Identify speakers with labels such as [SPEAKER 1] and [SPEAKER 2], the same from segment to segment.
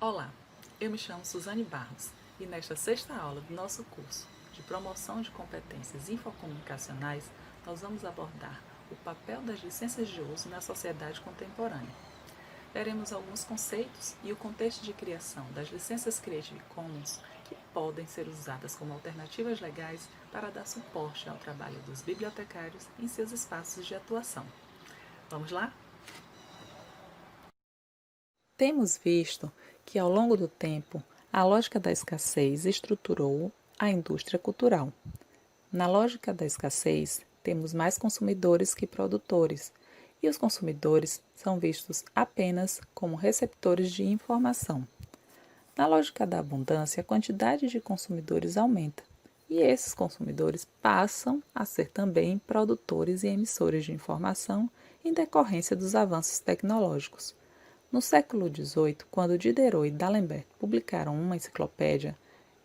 [SPEAKER 1] Olá, eu me chamo Suzane Barros e nesta sexta aula do nosso curso de Promoção de Competências Infocomunicacionais, nós vamos abordar o papel das licenças de uso na sociedade contemporânea. Veremos alguns conceitos e o contexto de criação das licenças Creative Commons que podem ser usadas como alternativas legais para dar suporte ao trabalho dos bibliotecários em seus espaços de atuação. Vamos lá? Temos visto que, ao longo do tempo, a lógica da escassez estruturou a indústria cultural. Na lógica da escassez, temos mais consumidores que produtores, e os consumidores são vistos apenas como receptores de informação. Na lógica da abundância, a quantidade de consumidores aumenta, e esses consumidores passam a ser também produtores e emissores de informação em decorrência dos avanços tecnológicos. No século XVIII, quando Diderot e D'Alembert publicaram uma enciclopédia,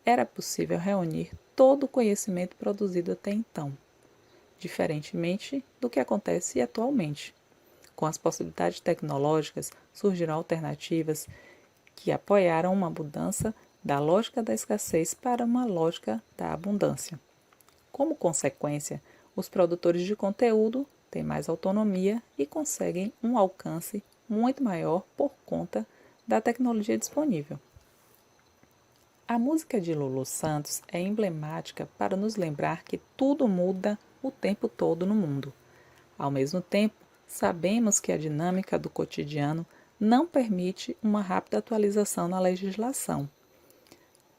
[SPEAKER 1] era possível reunir todo o conhecimento produzido até então, diferentemente do que acontece atualmente. Com as possibilidades tecnológicas, surgiram alternativas que apoiaram uma mudança da lógica da escassez para uma lógica da abundância. Como consequência, os produtores de conteúdo têm mais autonomia e conseguem um alcance muito maior por conta da tecnologia disponível. A música de Lulu Santos é emblemática para nos lembrar que tudo muda o tempo todo no mundo. Ao mesmo tempo, sabemos que a dinâmica do cotidiano não permite uma rápida atualização na legislação.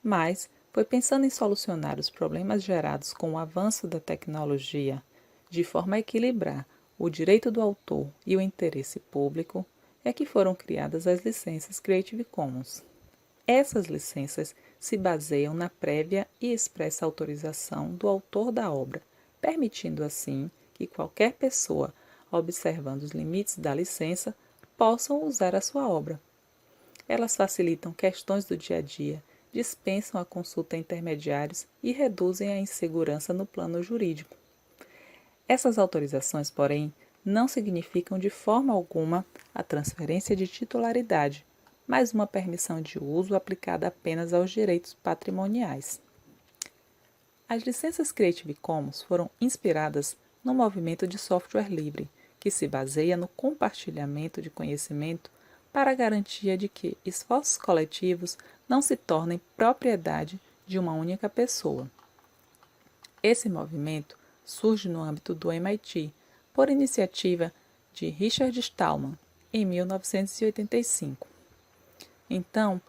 [SPEAKER 1] Mas foi pensando em solucionar os problemas gerados com o avanço da tecnologia, de forma a equilibrar o direito do autor e o interesse público, é que foram criadas as licenças Creative Commons. Essas licenças se baseiam na prévia e expressa autorização do autor da obra, permitindo assim que qualquer pessoa, observando os limites da licença, possam usar a sua obra. Elas facilitam questões do dia a dia, dispensam a consulta a intermediários e reduzem a insegurança no plano jurídico. Essas autorizações, porém, não significam de forma alguma a transferência de titularidade, mas uma permissão de uso aplicada apenas aos direitos patrimoniais. As licenças Creative Commons foram inspiradas no movimento de software livre, que se baseia no compartilhamento de conhecimento para a garantia de que esforços coletivos não se tornem propriedade de uma única pessoa. Esse movimento surge no âmbito do MIT, por iniciativa de Richard Stallman, em 1985. Então,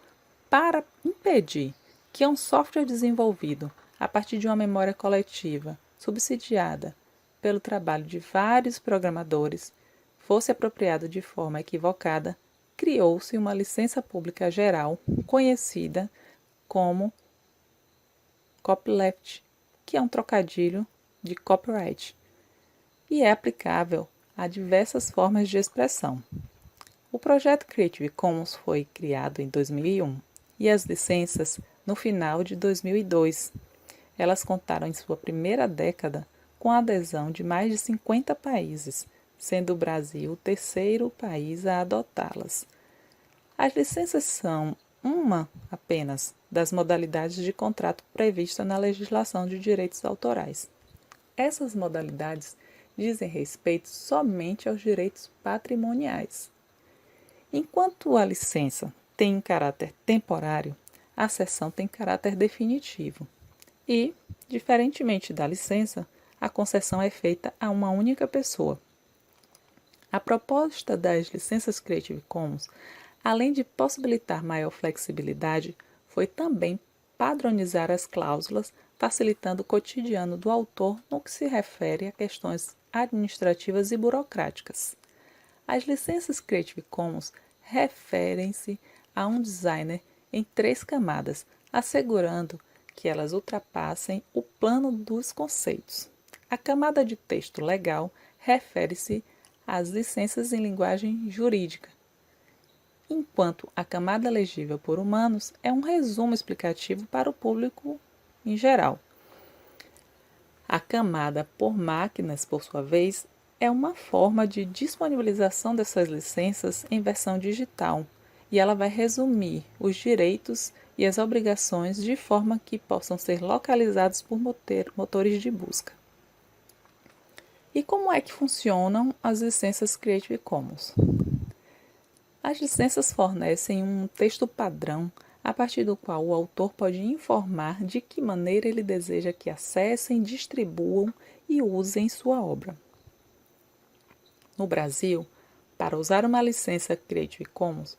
[SPEAKER 1] para impedir que um software desenvolvido a partir de uma memória coletiva, subsidiada pelo trabalho de vários programadores, fosse apropriado de forma equivocada, criou-se uma licença pública geral, conhecida como copyleft, que é um trocadilho de copyright, e é aplicável a diversas formas de expressão. O projeto Creative Commons foi criado em 2001 e as licenças no final de 2002. Elas contaram em sua primeira década com a adesão de mais de 50 países, sendo o Brasil o terceiro país a adotá-las. As licenças são uma apenas das modalidades de contrato prevista na legislação de direitos autorais. Essas modalidades dizem respeito somente aos direitos patrimoniais. Enquanto a licença tem caráter temporário, a cessão tem caráter definitivo. E, diferentemente da licença, a concessão é feita a uma única pessoa. A proposta das licenças Creative Commons, além de possibilitar maior flexibilidade, foi também padronizar as cláusulas, facilitando o cotidiano do autor no que se refere a questões administrativas e burocráticas. As licenças Creative Commons referem-se a um designer em 3 camadas, assegurando que elas ultrapassem o plano dos conceitos. A camada de texto legal refere-se às licenças em linguagem jurídica, enquanto a camada legível por humanos é um resumo explicativo para o público em geral. A camada por máquinas, por sua vez, é uma forma de disponibilização dessas licenças em versão digital, e ela vai resumir os direitos e as obrigações de forma que possam ser localizados por motores de busca. E como é que funcionam as licenças Creative Commons? As licenças fornecem um texto padrão a partir do qual o autor pode informar de que maneira ele deseja que acessem, distribuam e usem sua obra. No Brasil, para usar uma licença Creative Commons,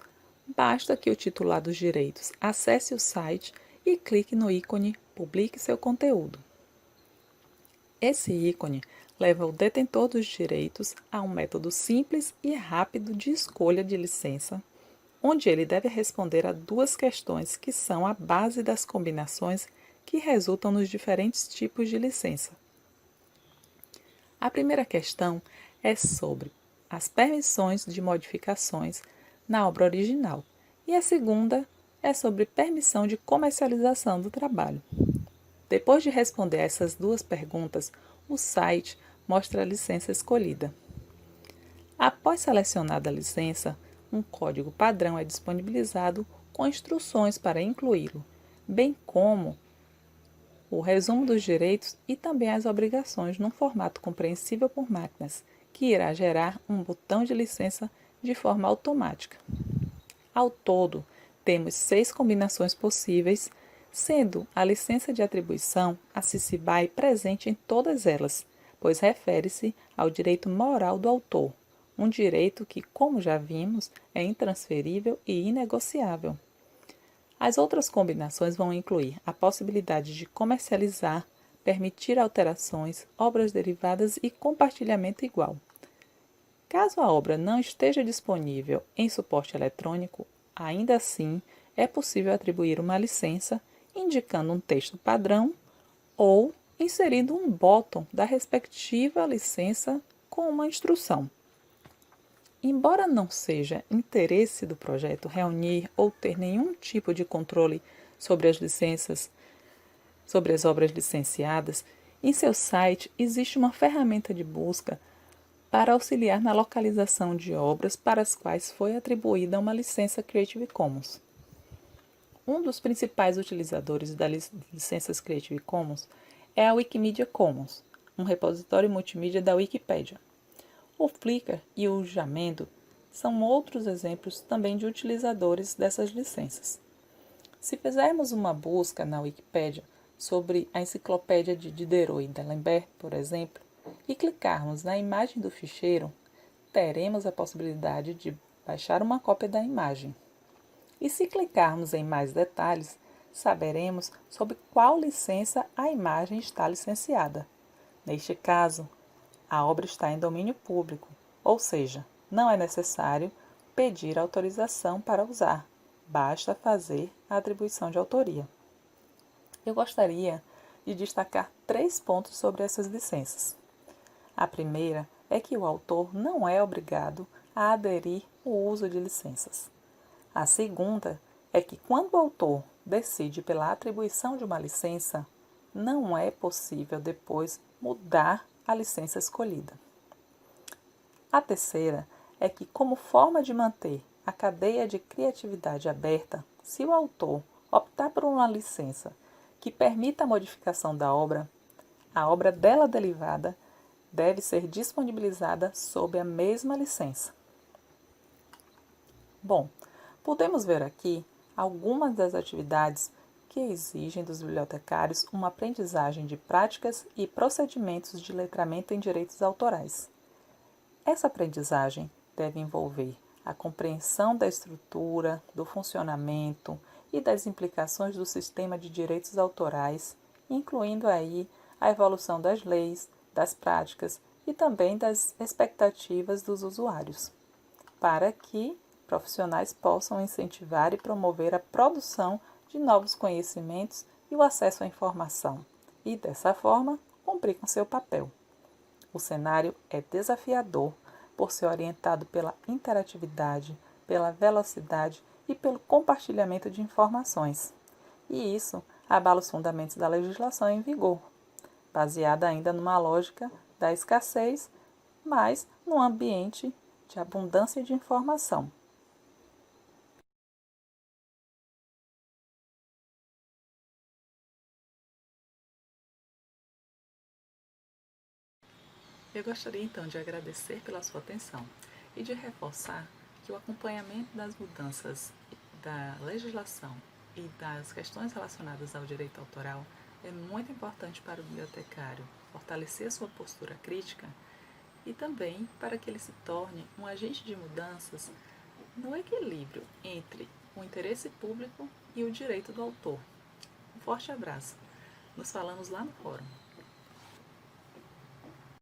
[SPEAKER 1] basta que o titular dos direitos acesse o site e clique no ícone Publique seu conteúdo. Esse ícone leva o detentor dos direitos a um método simples e rápido de escolha de licença, onde ele deve responder a duas questões que são a base das combinações que resultam nos diferentes tipos de licença. A primeira questão é sobre as permissões de modificações na obra original e a segunda é sobre permissão de comercialização do trabalho. Depois de responder a essas duas perguntas, o site mostra a licença escolhida. Após selecionada a licença, um código padrão é disponibilizado com instruções para incluí-lo, bem como o resumo dos direitos e também as obrigações num formato compreensível por máquinas, que irá gerar um botão de licença de forma automática. Ao todo, temos 6 combinações possíveis, sendo a licença de atribuição, a CC BY, presente em todas elas, pois refere-se ao direito moral do autor, um direito que, como já vimos, é intransferível e inegociável. As outras combinações vão incluir a possibilidade de comercializar, permitir alterações, obras derivadas e compartilhamento igual. Caso a obra não esteja disponível em suporte eletrônico, ainda assim é possível atribuir uma licença indicando um texto padrão ou inserindo um botão da respectiva licença com uma instrução. Embora não seja interesse do projeto reunir ou ter nenhum tipo de controle sobre as licenças, sobre as obras licenciadas, em seu site existe uma ferramenta de busca para auxiliar na localização de obras para as quais foi atribuída uma licença Creative Commons. Um dos principais utilizadores das licenças Creative Commons é a Wikimedia Commons, um repositório multimídia da Wikipédia. O Flickr e o Jamendo são outros exemplos também de utilizadores dessas licenças. Se fizermos uma busca na Wikipédia sobre a enciclopédia de Diderot e d'Alembert, por exemplo, e clicarmos na imagem do ficheiro, teremos a possibilidade de baixar uma cópia da imagem. E se clicarmos em mais detalhes, saberemos sobre qual licença a imagem está licenciada. Neste caso, a obra está em domínio público, ou seja, não é necessário pedir autorização para usar, basta fazer a atribuição de autoria. Eu gostaria de destacar 3 pontos sobre essas licenças. A primeira é que o autor não é obrigado a aderir ao uso de licenças. A segunda é que quando o autor decide pela atribuição de uma licença, não é possível depois mudar a licença escolhida. A terceira é que, como forma de manter a cadeia de criatividade aberta, se o autor optar por uma licença que permita a modificação da obra, a obra dela derivada deve ser disponibilizada sob a mesma licença. Bom, podemos ver aqui algumas das atividades que exigem dos bibliotecários uma aprendizagem de práticas e procedimentos de letramento em direitos autorais. Essa aprendizagem deve envolver a compreensão da estrutura, do funcionamento e das implicações do sistema de direitos autorais, incluindo aí a evolução das leis, das práticas e também das expectativas dos usuários, para que profissionais possam incentivar e promover a produção de novos conhecimentos e o acesso à informação, e, dessa forma, cumprir com seu papel. O cenário é desafiador por ser orientado pela interatividade, pela velocidade e pelo compartilhamento de informações. E isso abala os fundamentos da legislação em vigor, baseada ainda numa lógica da escassez, mas num ambiente de abundância de informação. Eu gostaria então de agradecer pela sua atenção e de reforçar que o acompanhamento das mudanças da legislação e das questões relacionadas ao direito autoral é muito importante para o bibliotecário fortalecer sua postura crítica e também para que ele se torne um agente de mudanças no equilíbrio entre o interesse público e o direito do autor. Um forte abraço. Nos falamos lá no fórum.